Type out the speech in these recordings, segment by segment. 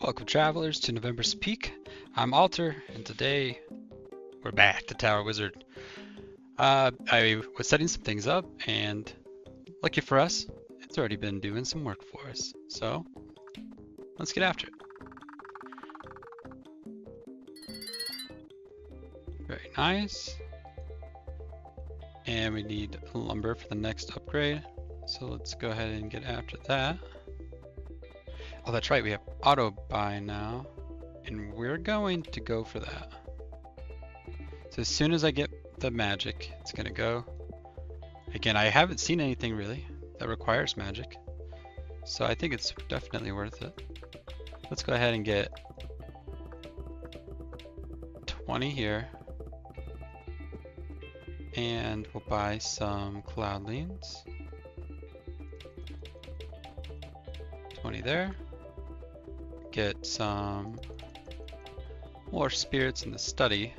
Welcome travelers to November's Peak. I'm Alter, and today we're back to Tower Wizard. I was setting some things up, and lucky for us, it's already been doing some work for us. So let's get after it. Very nice. And we need lumber for the next upgrade. So let's go ahead and get after that. Oh, that's right, we have auto buy now, and we're going to go for that. So as soon as I get the magic, it's gonna go. Again, I haven't seen anything really that requires magic, so I think it's definitely worth it. Let's go ahead and get 20 here, and we'll buy some cloudlings. 20 there. Get some more spirits in the study.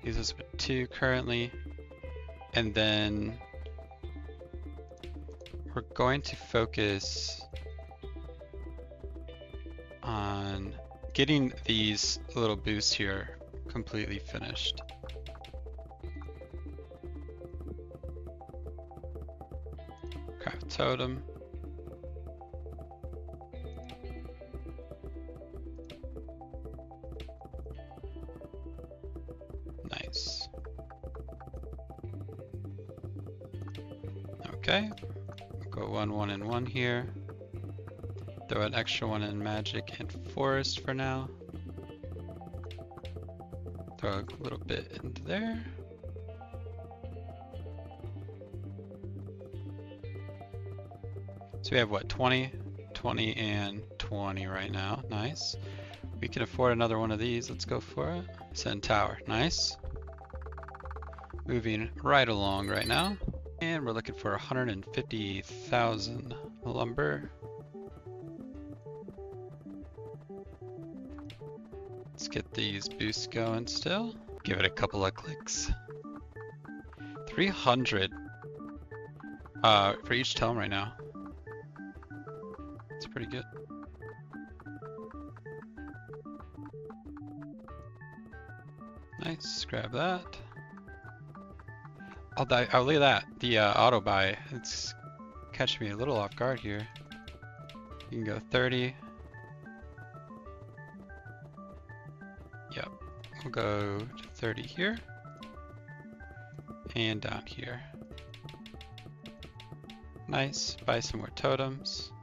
Use us with 2 currently. And then we're going to focus on getting these little boosts here completely finished. Craft totem. Nice. Okay, go 1, 1, and 1 here. Throw an extra 1 in magic and forest for now. Throw a little bit into there. So we have what, 20, 20, and 20 right now. Nice. We can afford another one of these. Let's go for it. Send tower. Nice. Moving right along right now. And we're looking for 150,000 lumber. Let's get these boosts going still. Give it a couple of clicks. 300 for each tome right now. It's pretty good. Nice, grab that. Oh, look at that. The auto buy. It's catching me a little off guard here. You can go 30. Yep. We'll go to 30 here. And down here. Nice. Buy some more totems.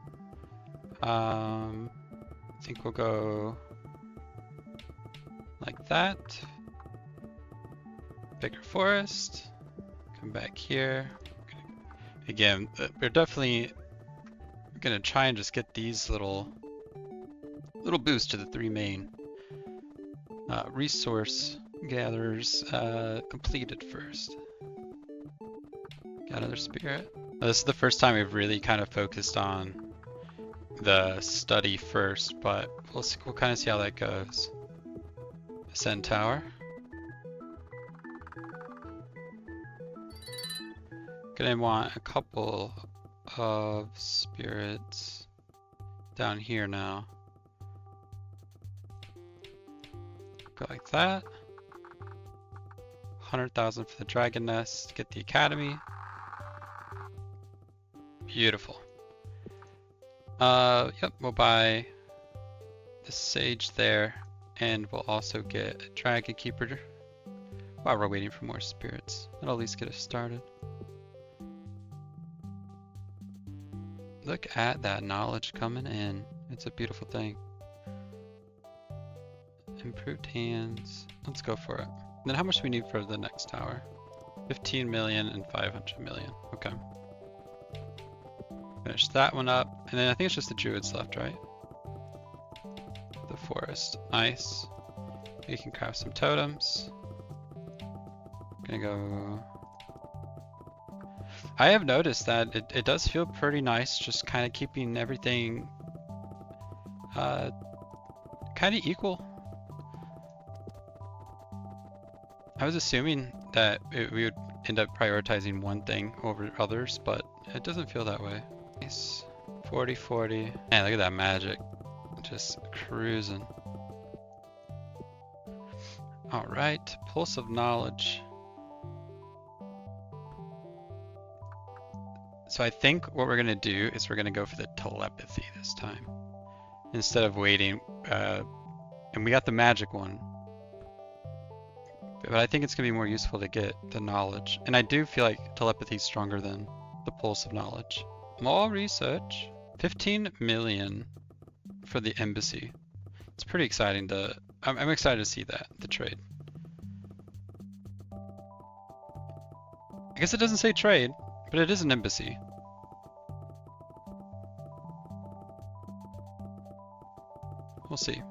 I think we'll go like that. Bigger forest. Come back here. Again, we're definitely gonna try and just get these little boosts to the 3 main resource gatherers completed first. Got another spirit. Now, this is the first time we've really kind of focused on the study first, but we'll kind of see how that goes. Ascend tower. Gonna want a couple of spirits down here now. Go like that. 100,000 for the dragon nest. Get the academy. Beautiful. Yep, we'll buy the sage there, and we'll also get a dragon keeper while we're waiting for more spirits. That'll at least get us started. Look at that knowledge coming in. It's a beautiful thing. Improved hands. Let's go for it. And then how much do we need for the next tower? 15 million and 500 million. Okay. Finish that one up. And then I think it's just the druids left, right? The forest. Nice. We can craft some totems. Gonna go... I have noticed that it does feel pretty nice just kind of keeping everything kind of equal. I was assuming that we would end up prioritizing one thing over others, but it doesn't feel that way. Nice. 40. Man, look at that magic. Just cruising. Alright, Pulse of Knowledge. So I think what we're gonna do is we're gonna go for the telepathy this time. Instead of waiting, and we got the magic one. But I think it's gonna be more useful to get the knowledge. And I do feel like telepathy is stronger than the Pulse of Knowledge. More research. 15 million for the embassy. It's pretty exciting to, I'm excited to see that, the trade. I guess it doesn't say trade, but it is an embassy. We'll see.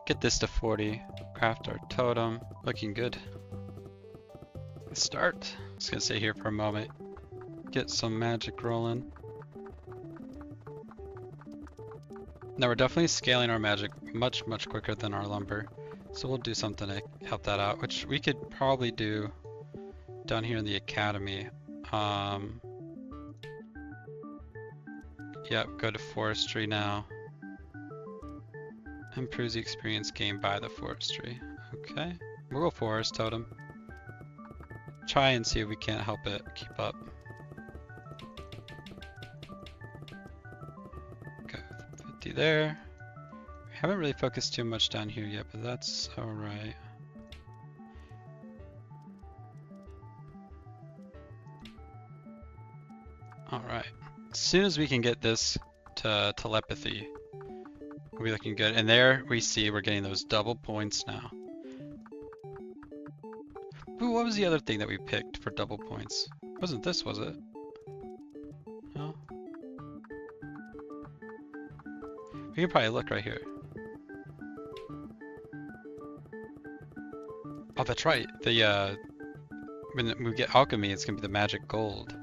Get this to 40. Craft our totem. Looking good. Let's start. Just gonna stay here for a moment. Get some magic rolling. Now we're definitely scaling our magic much quicker than our lumber. So we'll do something to help that out, which we could probably do down here in the academy. Yep, go to forestry now. Improves the experience gained by the forestry. Okay, we'll go forest totem. Try and see if we can't help it keep up. Okay, 50 there. We haven't really focused too much down here yet, but that's alright. Alright. As soon as we can get this to telepathy, we'll be looking good. And there we see we're getting those double points now. Ooh, what was the other thing that we picked for double points? Wasn't this, was it? No? We can probably look right here. Oh, that's right. The when we get alchemy, it's gonna be the magic gold.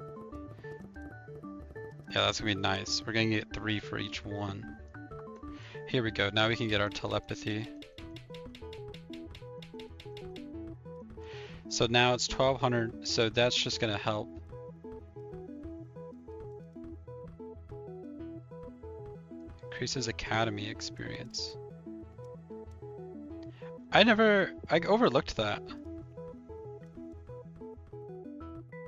Yeah, that's gonna be nice. We're gonna get 3 for each one. Here we go. Now we can get our telepathy. So now it's 1200. So that's just gonna help. Increases academy experience. I overlooked that.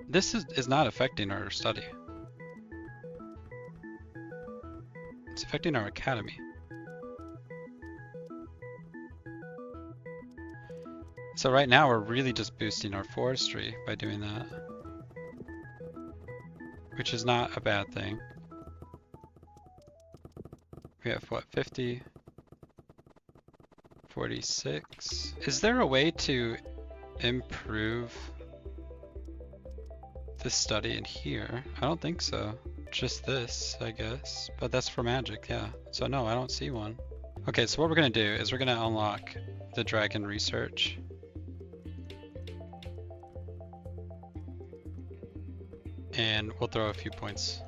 This is not affecting our study. It's affecting our academy. So right now we're really just boosting our forestry by doing that. Which is not a bad thing. We have what, 50? 46. Is there a way to improve this study in here? I don't think so. Just this, I guess. But that's for magic, yeah. So no, I don't see one. Okay, so what we're gonna do is we're gonna unlock the dragon research. And we'll throw a few points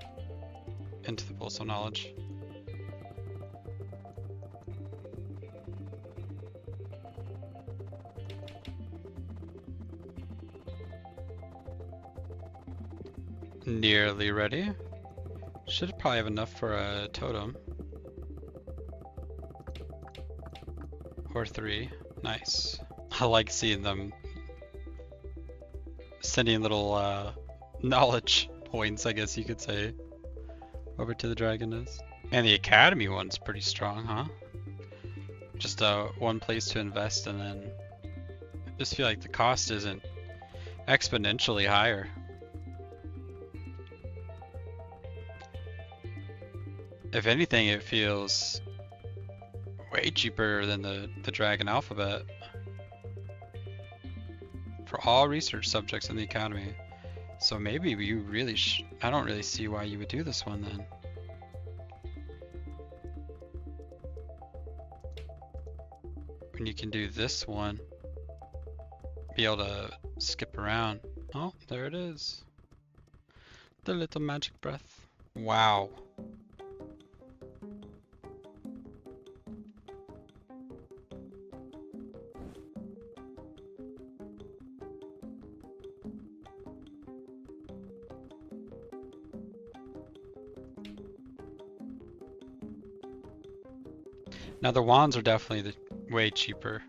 into the Pulse of Knowledge. Nearly ready. Should probably have enough for a totem. Or 3. Nice. I like seeing them sending little knowledge points, I guess you could say, over to the Dragoness. And the Academy one's pretty strong, huh? Just one place to invest, and then I just feel like the cost isn't exponentially higher. If anything, it feels way cheaper than the Dragon Alphabet for all research subjects in the Academy. So maybe you really I don't really see why you would do this one then. When you can do this one, be able to skip around. Oh, there it is. The little magic breath. Wow. Now the wands are definitely way cheaper.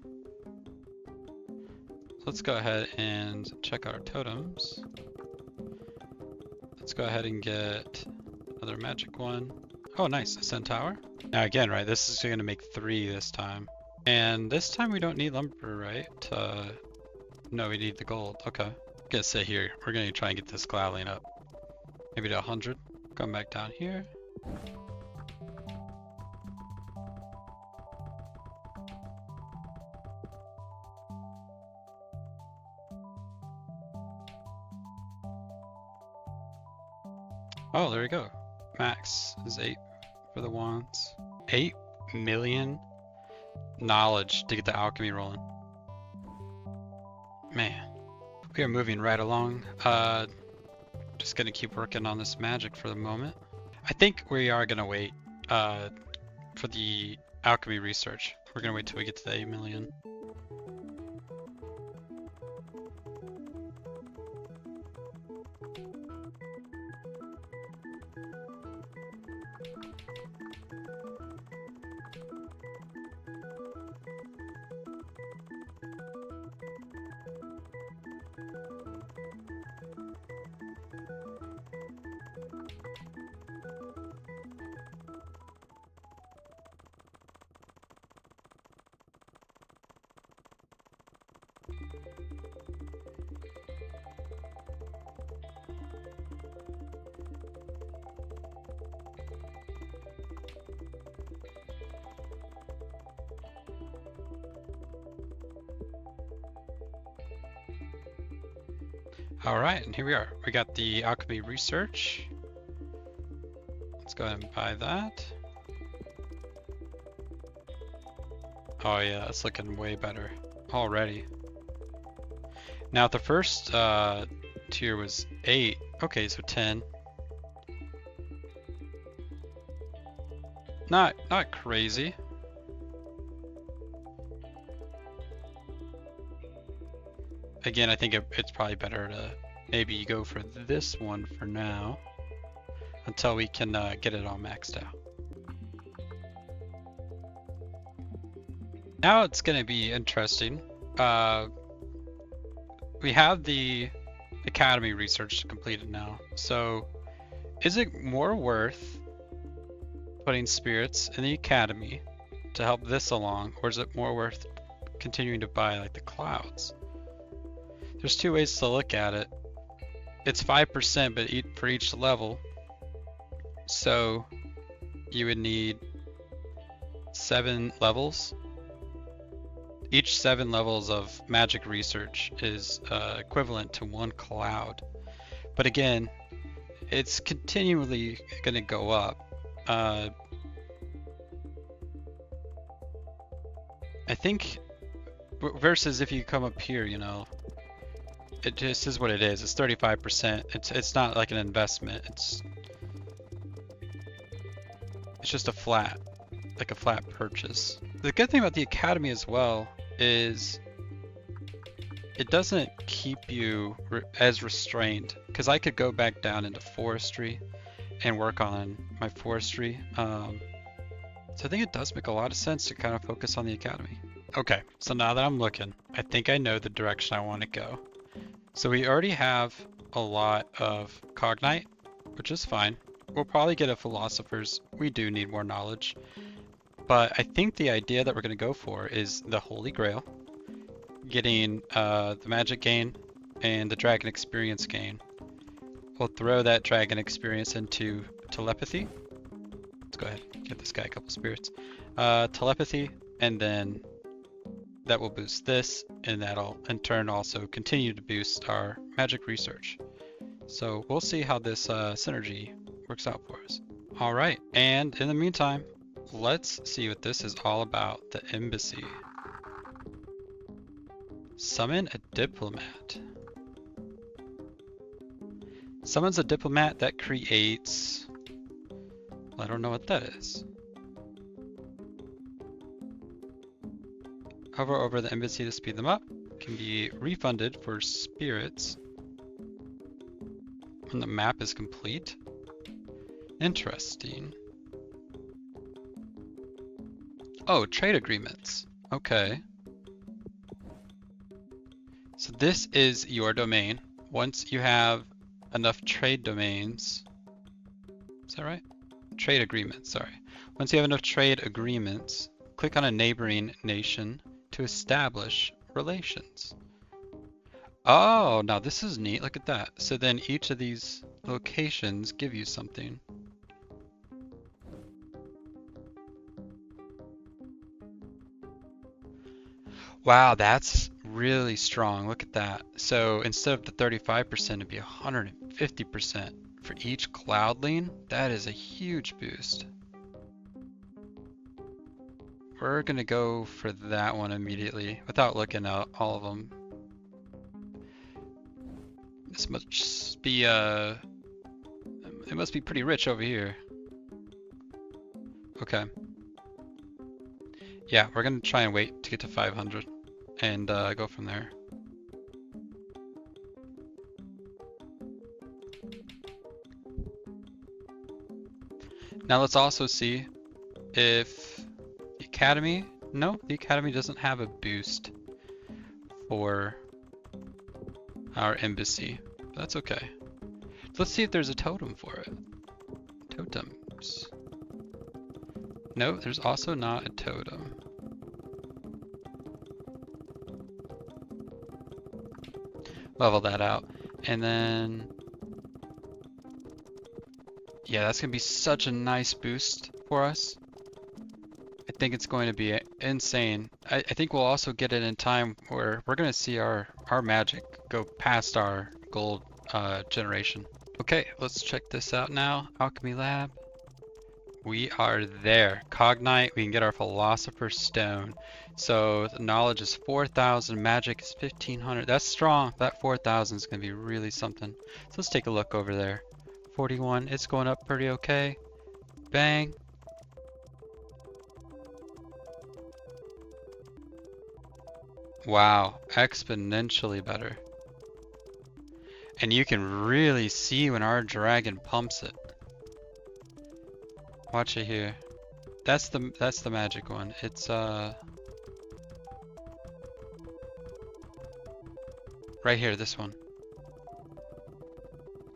So let's go ahead and check our totems. Let's go ahead and get another magic one. Oh, nice, a centaur. Now again, right, this is gonna make 3 this time. And this time we don't need lumber, right? No, we need the gold, okay. I'm gonna sit here. We're gonna try and get this Glowling up. Maybe to 100. Come back down here. Oh, there we go. Max is 8 for the wands. 8 million knowledge to get the alchemy rolling. Man, we are moving right along. Just gonna keep working on this magic for the moment. I think we are gonna wait for the alchemy research. We're gonna wait till we get to the 8 million. All right, and here we are. We got the alchemy research. Let's go ahead and buy that. Oh yeah, it's looking way better already. Now the first tier was 8. Okay, so 10. Not crazy. Again, I think it's probably better to maybe go for this one for now until we can get it all maxed out. Now it's going to be interesting. We have the academy research completed now. So is it more worth putting spirits in the academy to help this along, or is it more worth continuing to buy like the clouds? There's 2 ways to look at it. It's 5%, but for each level. So you would need 7 levels. Each 7 levels of magic research is equivalent to 1 cloud. But again, it's continually going to go up. I think versus if you come up here, you know, it just is what it is. It's 35%. It's not like an investment. It's just a flat purchase. The good thing about the academy as well is it doesn't keep you as restrained, because I could go back down into forestry and work on my forestry. So I think it does make a lot of sense to kind of focus on the academy. Okay, so now that I'm looking, I think I know the direction I want to go. So we already have a lot of Cognite, which is fine. We'll probably get a Philosopher's. We do need more knowledge. But I think the idea that we're going to go for is the Holy Grail, getting the magic gain and the dragon experience gain. We'll throw that dragon experience into telepathy. Let's go ahead and get this guy a couple spirits. Telepathy, and then that will boost this, and that'll in turn also continue to boost our magic research. So we'll see how this synergy works out for us. All right, and in the meantime, let's see what this is all about, the embassy. Summon a diplomat. Summons a diplomat that creates... I don't know what that is. Hover over the embassy to speed them up. Can be refunded for spirits when the map is complete. Interesting. Oh, trade agreements. Okay. So this is your domain. Once you have enough trade domains, is that right? Trade agreements, sorry. Once you have enough trade agreements, click on a neighboring nation to establish relations. Oh, now this is neat. Look at that. So then each of these locations give you something. Wow, that's really strong. Look at that. So instead of the 35%, it'd be 150% for each cloudling. That is a huge boost. We're gonna go for that one immediately without looking at all of them. This must be it must be pretty rich over here. Okay. Yeah, we're gonna try and wait to get to 500 and go from there. Now let's also see if the Academy, no, the Academy doesn't have a boost for our embassy. That's okay. Let's see if there's a totem for it. Totems. No, there's also not a totem. Level that out. And then, yeah, that's gonna be such a nice boost for us. I think it's going to be insane. I think we'll also get it in time where we're gonna see our magic go past our gold generation. Okay, let's check this out now. Alchemy Lab. We are there. Cognite, we can get our Philosopher's Stone. So the knowledge is 4,000, magic is 1,500. That's strong. That 4,000 is going to be really something. So let's take a look over there. 41, it's going up pretty okay. Bang. Wow, exponentially better. And you can really see when our dragon pumps it. Watch it here. That's the magic one. It's right here, this one.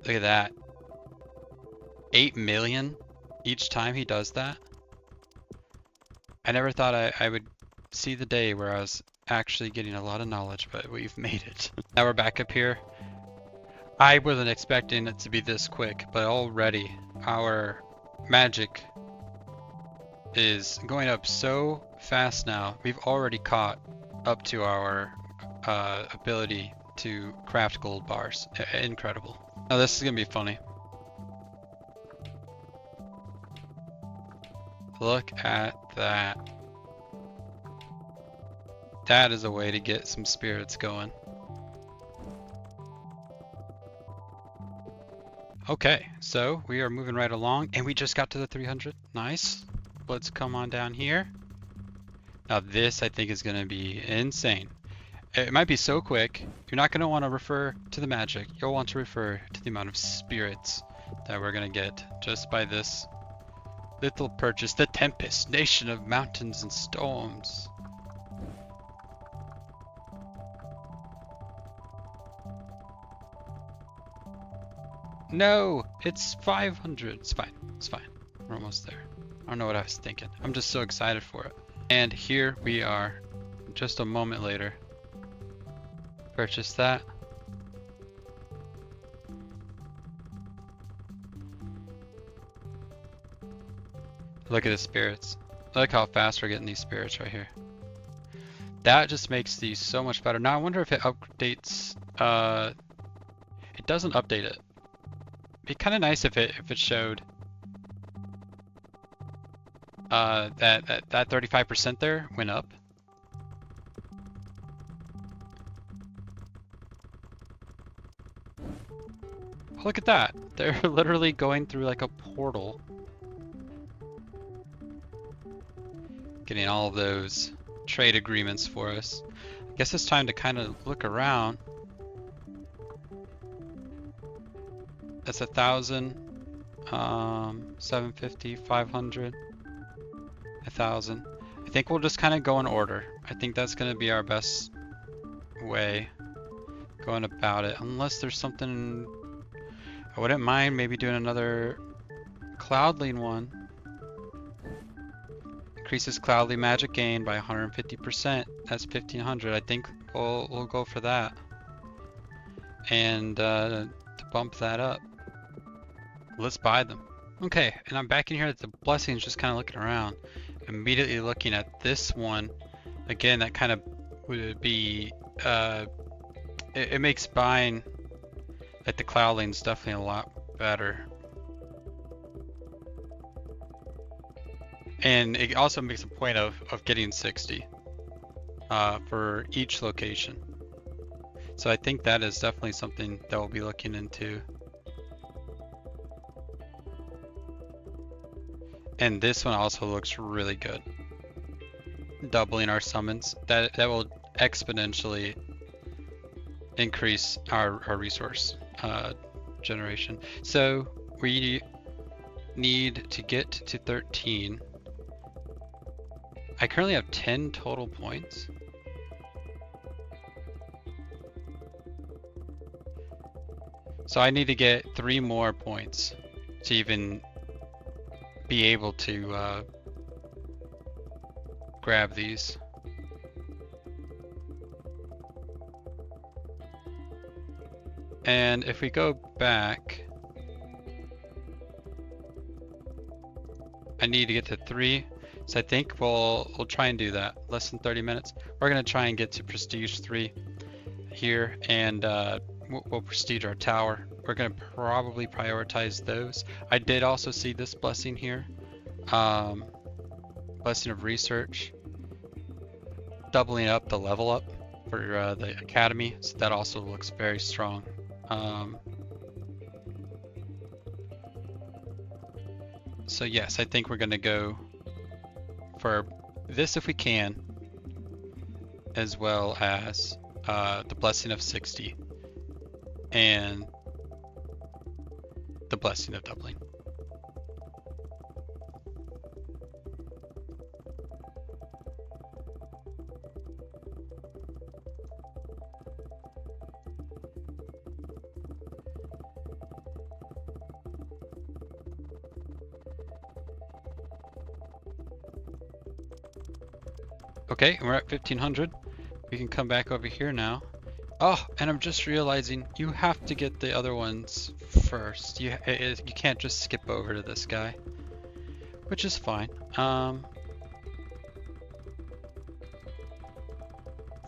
Look at that. 8 million each time he does that. I never thought I would see the day where I was actually getting a lot of knowledge, but we've made it. Now we're back up here. I wasn't expecting it to be this quick, but already our magic is going up so fast now. We've already caught up to our ability to craft gold bars. Incredible. Now this is gonna be funny. Look at that. That is a way to get some spirits going. Okay, so we are moving right along and we just got to the 300. Nice. Let's come on down here. Now this I think is going to be insane. It might be so quick, you're not going to want to refer to the magic. You'll want to refer to the amount of spirits that we're going to get just by this little purchase. The Tempest, nation of mountains and storms. No, it's 500. It's fine. It's fine. We're almost there. I don't know what I was thinking. I'm just so excited for it. And here we are, just a moment later. Purchase that. Look at the spirits. Look how fast we're getting these spirits right here. That just makes these so much better. Now I wonder if it updates, it doesn't update it. It'd be kind of nice if it showed that 35% there went up. Look at that. They're literally going through like a portal. Getting all of those trade agreements for us. I guess it's time to kind of look around. That's 1,000, 750, 500, 1,000. I think we'll just kind of go in order. I think that's going to be our best way going about it, unless there's something. I wouldn't mind maybe doing another Cloudling one. Increases Cloudly magic gain by 150%. That's 1500. I think we'll go for that. And to bump that up, let's buy them. Okay, and I'm back in here at the blessings, just kind of looking around. Immediately looking at this one. Again, that kind of would be, it makes buying like the Cloudlings definitely a lot better. And it also makes a point of getting 60 for each location. So I think that is definitely something that we'll be looking into. And this one also looks really good. Doubling our summons. That will exponentially increase our resource generation. So we need to get to 13. I currently have 10 total points. So I need to get 3 more points to even be able to grab these. And if we go back, I need to get to 3. So I think we'll try and do that. Less than 30 minutes. We're gonna try and get to Prestige 3 here, and we'll prestige our tower. We're gonna probably prioritize those. I did also see this blessing here. Blessing of Research. Doubling up the level up for the Academy. So that also looks very strong. So yes, I think we're gonna go for this if we can, as well as the Blessing of 60 and the Blessing of Doubling. Okay, and we're at 1500. We can come back over here now. Oh, and I'm just realizing you have to get the other ones first. You can't just skip over to this guy, which is fine.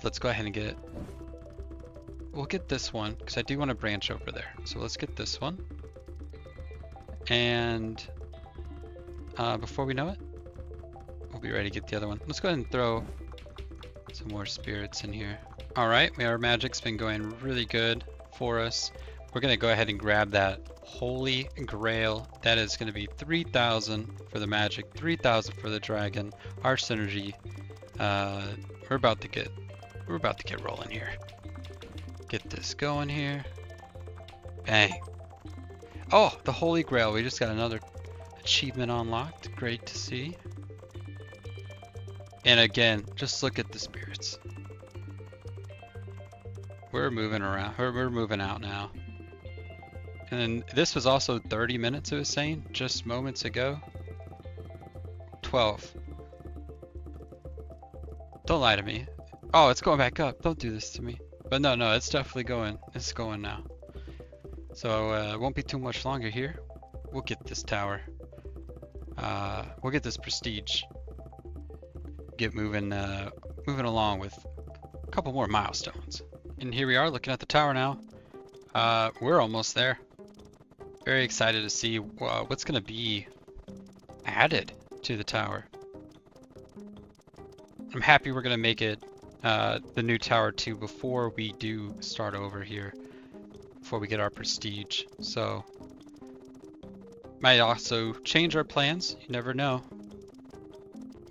Let's go ahead and get it. We'll get this one because I do want to branch over there. So let's get this one. And before we know it, we'll be ready to get the other one. Let's go ahead and throw some more spirits in here. All right, our magic's been going really good for us. We're gonna go ahead and grab that Holy Grail. That is gonna be 3,000 for the magic, 3,000 for the dragon. Our synergy, we're about to get rolling here. Get this going here. Bang. Oh, the Holy Grail. We just got another achievement unlocked. Great to see. And again, just look at the spirits. We're moving around. We're moving out now. And then this was also 30 minutes, it was saying, just moments ago. 12. Don't lie to me. Oh, it's going back up. Don't do this to me. But no, it's definitely going. It's going now. So it won't be too much longer here. We'll get this tower. We'll get this prestige. Get moving along with a couple more milestones. And here we are looking at the tower now. We're almost there. Very excited to see what's going to be added to the tower. I'm happy we're going to make it the new tower 2 before we do start over here. Before we get our prestige. So might also change our plans. You never know.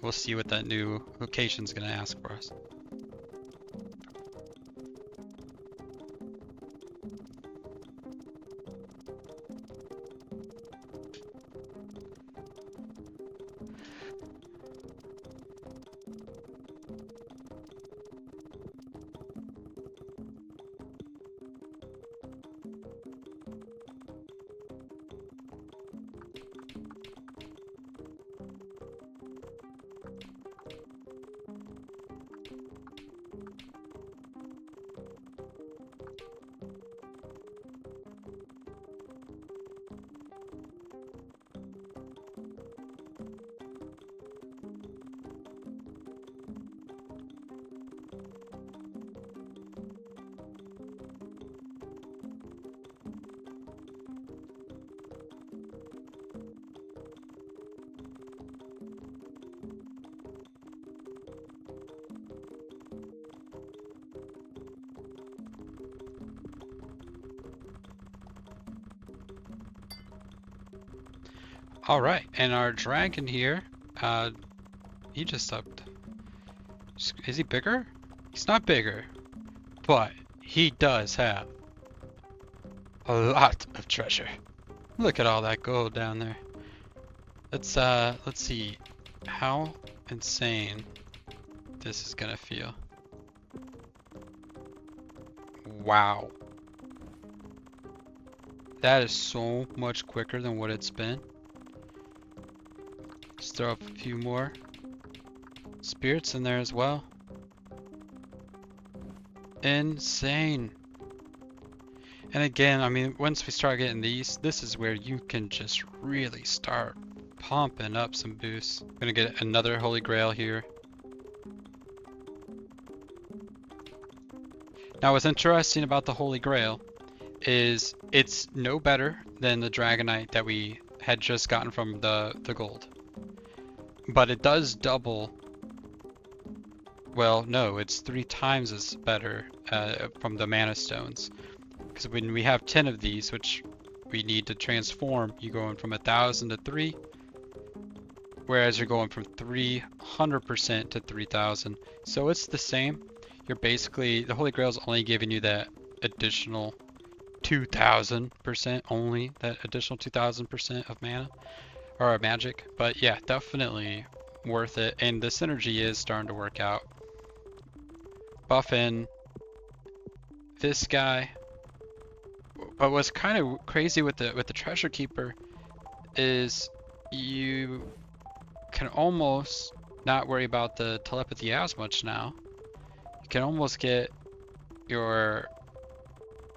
We'll see what that new location's going to ask for us. All right, and our dragon here, he just upped. Is he bigger? He's not bigger, but he does have a lot of treasure. Look at all that gold down there. Let's see how insane this is gonna feel. Wow. That is so much quicker than what it's been. Let's throw up a few more spirits in there as well. Insane. And again, I mean, once we start getting these, this is where you can just really start pumping up some boosts. I'm gonna get another Holy Grail here. Now what's interesting about the Holy Grail is it's no better than the Dragonite that we had just gotten from the gold. But it does double. Well, no, it's 3 times as better from the Mana Stones. Because when we have 10 of these, which we need to transform, you're going from 1,000 to 3. Whereas you're going from 300% to 3,000. So it's the same. You're basically, the Holy Grail is only giving you that additional 2,000% only, that additional 2,000% of mana or magic. But yeah, definitely worth it. And the synergy is starting to work out. Buff in this guy. But what's kind of crazy with the Treasure Keeper is you can almost not worry about the telepathy as much now. You can almost get your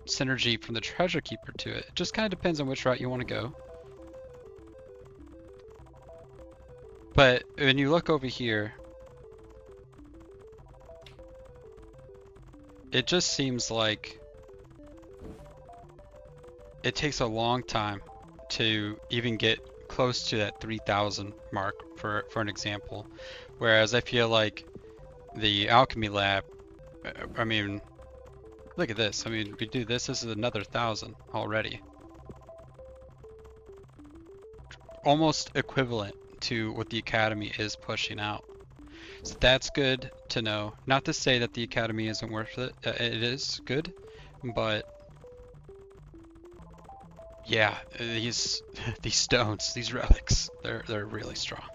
synergy from the Treasure Keeper to it. It just kind of depends on which route you want to go. But when you look over here, it just seems like it takes a long time to even get close to that 3,000 mark for an example. Whereas I feel like the Alchemy Lab, I mean, look at this. I mean, we do this, this is another 1,000 already. Almost equivalent to what the Academy is pushing out. So that's good to know. Not to say that the Academy isn't worth it. It is good, but yeah, these stones, these relics, they're really strong.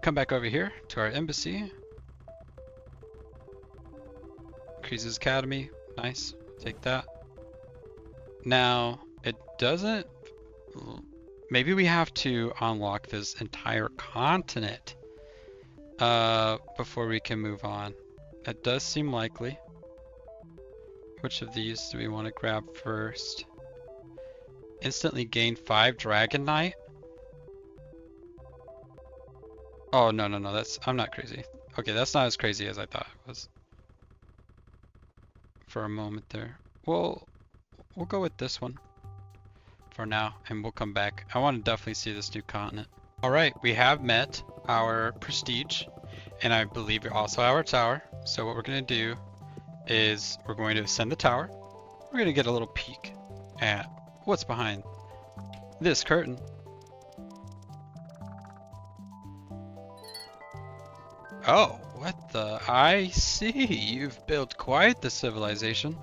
Come back over here to our embassy. Increases Academy, nice. Take that. Now it doesn't. Maybe we have to unlock this entire continent before we can move on. That does seem likely. Which of these do we want to grab first? Instantly gain 5 Dragonite? Oh, no, I'm not crazy. Okay, that's not as crazy as I thought it was. For a moment there. We'll go with this one for now, and we'll come back. I want to definitely see this new continent. Alright, we have met our prestige, and I believe also our tower. So what we're going to do is we're going to ascend the tower. We're going to get a little peek at what's behind this curtain. Oh, what the? I see. You've built quite the civilization.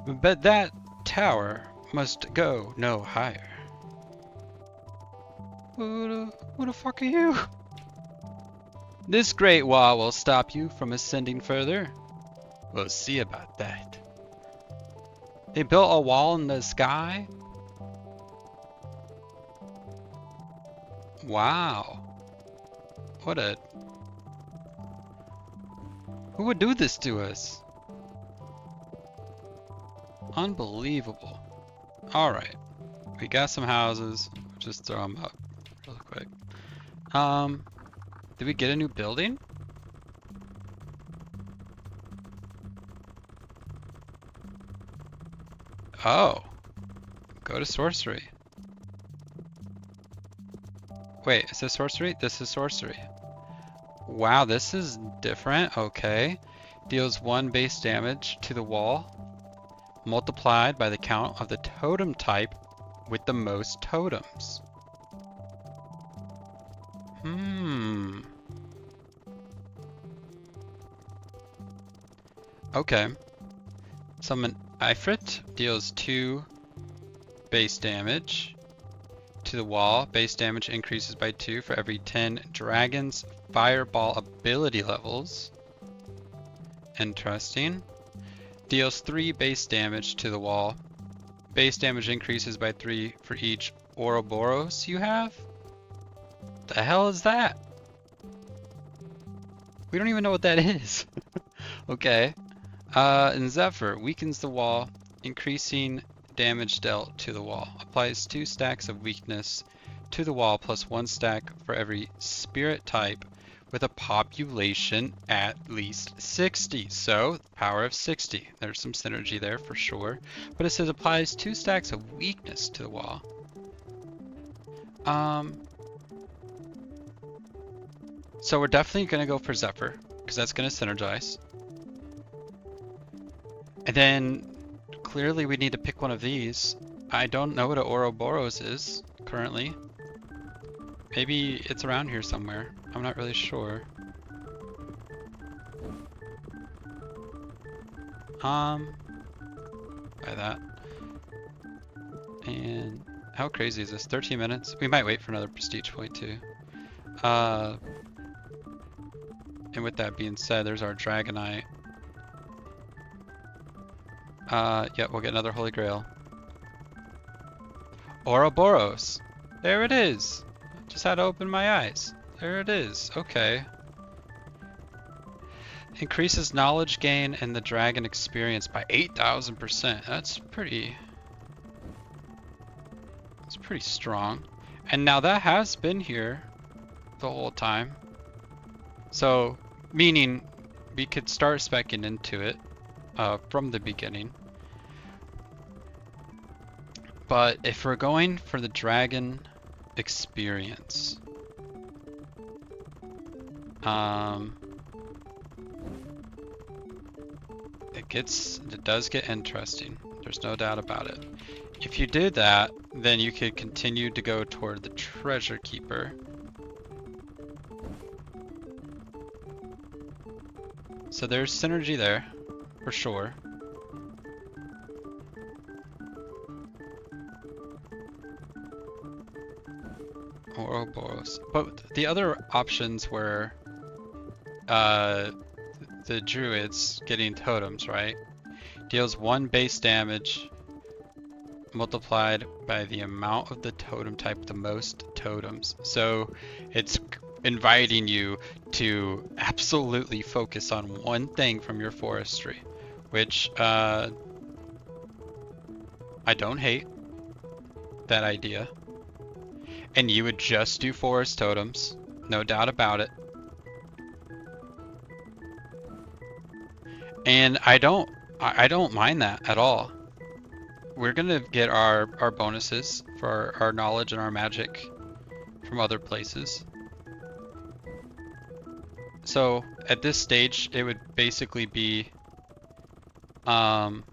But that tower must go no higher. Who the fuck are you? This great wall will stop you from ascending further. We'll see about that. They built a wall in the sky? Wow. What a... Who would do this to us? Unbelievable. Alright. We got some houses. Just throw them up real quick. Did we get a new building? Oh. Go to sorcery. Wait, is this sorcery? This is sorcery. Wow, this is different. Okay. Deals 1 base damage to the wall multiplied by the count of the totem type with the most totems. Okay. Summon Ifrit, deals 2 base damage to the wall. Base damage increases by 2 for every 10 Dragon's Fireball ability levels. Interesting. Deals 3 base damage to the wall. Base damage increases by 3 for each Ouroboros you have? The hell is that? We don't even know what that is. Okay. And Zephyr weakens the wall, increasing damage dealt to the wall. Applies 2 stacks of weakness to the wall plus 1 stack for every spirit type with a population at least 60. So, power of 60. There's some synergy there for sure. But it says applies 2 stacks of weakness to the wall. So we're definitely going to go for Zephyr, because that's going to synergize. And then, clearly we need to pick one of these. I don't know what an Ouroboros is, currently. Maybe it's around here somewhere. I'm not really sure. By that. And how crazy is this? 13 minutes? We might wait for another prestige point too. And with that being said, there's our Dragonite. Yeah, we'll get another Holy Grail. Ouroboros! There it is! Just had to open my eyes. There it is. Okay. Increases knowledge gain and the dragon experience by 8,000%. That's pretty strong. And now that has been here the whole time. So, meaning we could start speccing into it from the beginning. But if we're going for the dragon experience, it does get interesting. There's no doubt about it. If you did that, then you could continue to go toward the treasure keeper. So there's synergy there, for sure. Ouroboros. But the other options were the druids getting totems, right? Deals 1 base damage multiplied by the amount of the totem type with the most totems. So it's inviting you to absolutely focus on one thing from your forestry, which I don't hate that idea. And you would just do forest totems, no doubt about it. And I don't mind that at all. We're gonna get our bonuses for our knowledge and our magic from other places. So at this stage, it would basically be right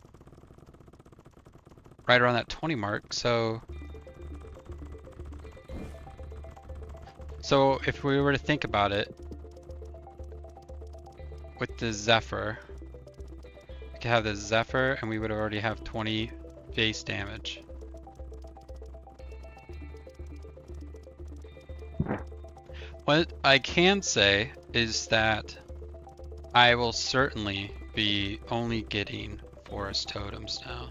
around that 20 mark. So if we were to think about it, with the Zephyr, we could have the Zephyr and we would already have 20 base damage. What I can say is that I will certainly be only getting forest totems now.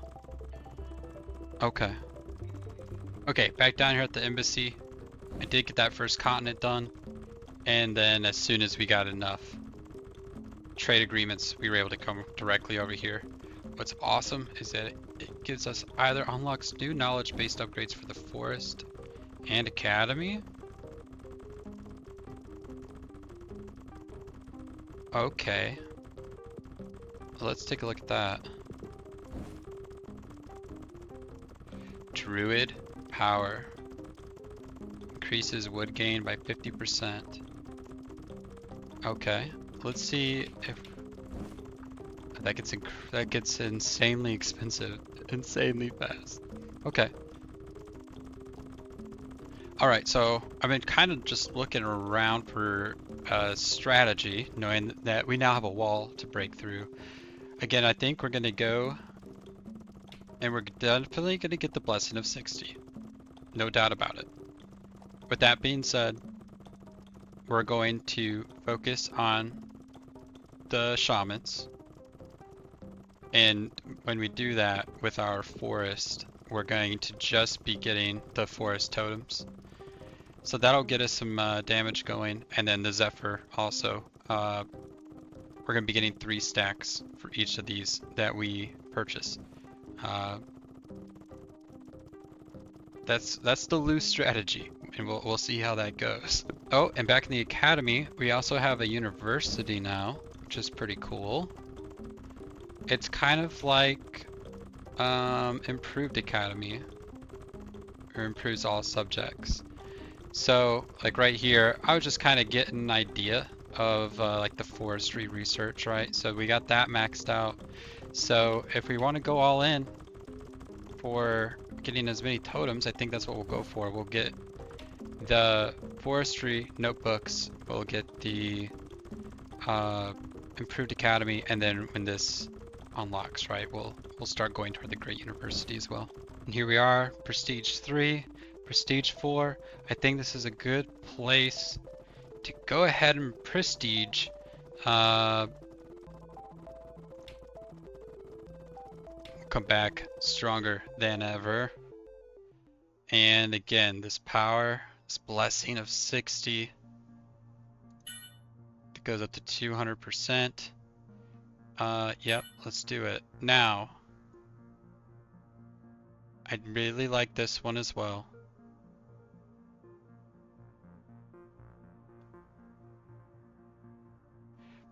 Okay. Okay, back down here at the embassy. I did get that first continent done, and then as soon as we got enough trade agreements, we were able to come directly over here. What's awesome is that it gives us either unlocks new knowledge-based upgrades for the forest and academy. Okay. Well, let's take a look at that. Druid power. Increases wood gain by 50%. Okay, let's see if that gets insanely expensive, insanely fast. Okay. All right, so I've been kind of just looking around for strategy, knowing that we now have a wall to break through. Again, I think we're gonna go, and we're definitely gonna get the blessing of 60. No doubt about it. With that being said, we're going to focus on the shamans. And when we do that with our forest, we're going to just be getting the forest totems. So that'll get us some damage going. And then the Zephyr also. We're going to be getting 3 stacks for each of these that we purchase. That's the loose strategy, and we'll see how that goes. Oh, and back in the academy, we also have a university now, which is pretty cool. It's kind of like improved academy, or improves all subjects. So like right here, I was just kind of getting an idea of like the forestry research, right? So we got that maxed out. So if we want to go all in for getting as many totems, I think that's what we'll go for. We'll get the forestry notebooks, we'll get the improved academy, and then when this unlocks, right, we'll start going toward the great university as well. And here we are, prestige 3, prestige 4. I think this is a good place to go ahead and prestige come back stronger than ever. And again, this power, this blessing of 60, it goes up to 200%. Yep, let's do it. Now, I'd really like this one as well.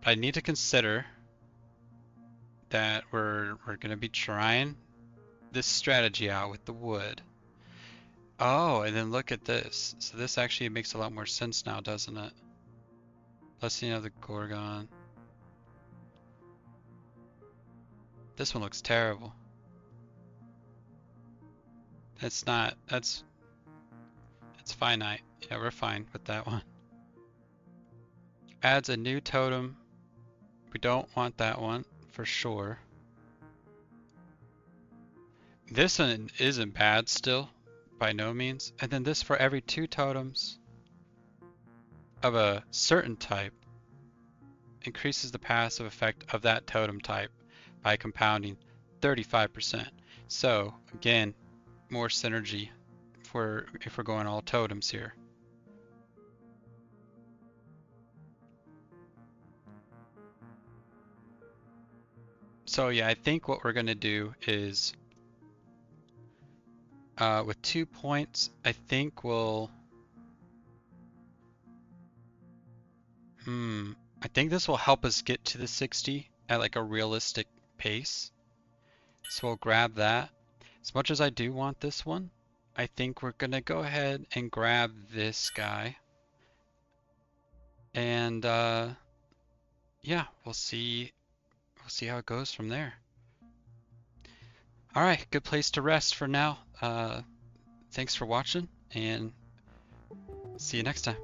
But I need to consider that we're gonna be trying this strategy out with the wood. Oh, and then look at this. So this actually makes a lot more sense now, doesn't it? Blessing of the Gorgon. This one looks terrible. It's not, it's finite. Yeah, we're fine with that one. Adds a new totem. We don't want that one for sure. This one isn't bad still, by no means. And then this for every 2 totems of a certain type increases the passive effect of that totem type by compounding 35%. So again, more synergy if we're going all totems here. So yeah, I think what we're gonna do is with 2 points, I think we'll I think this will help us get to the 60 at like a realistic pace. So we'll grab that. As much as I do want this one, I think we're gonna go ahead and grab this guy. And yeah, we'll see how it goes from there. All right, good place to rest for now. Thanks for watching, and see you next time.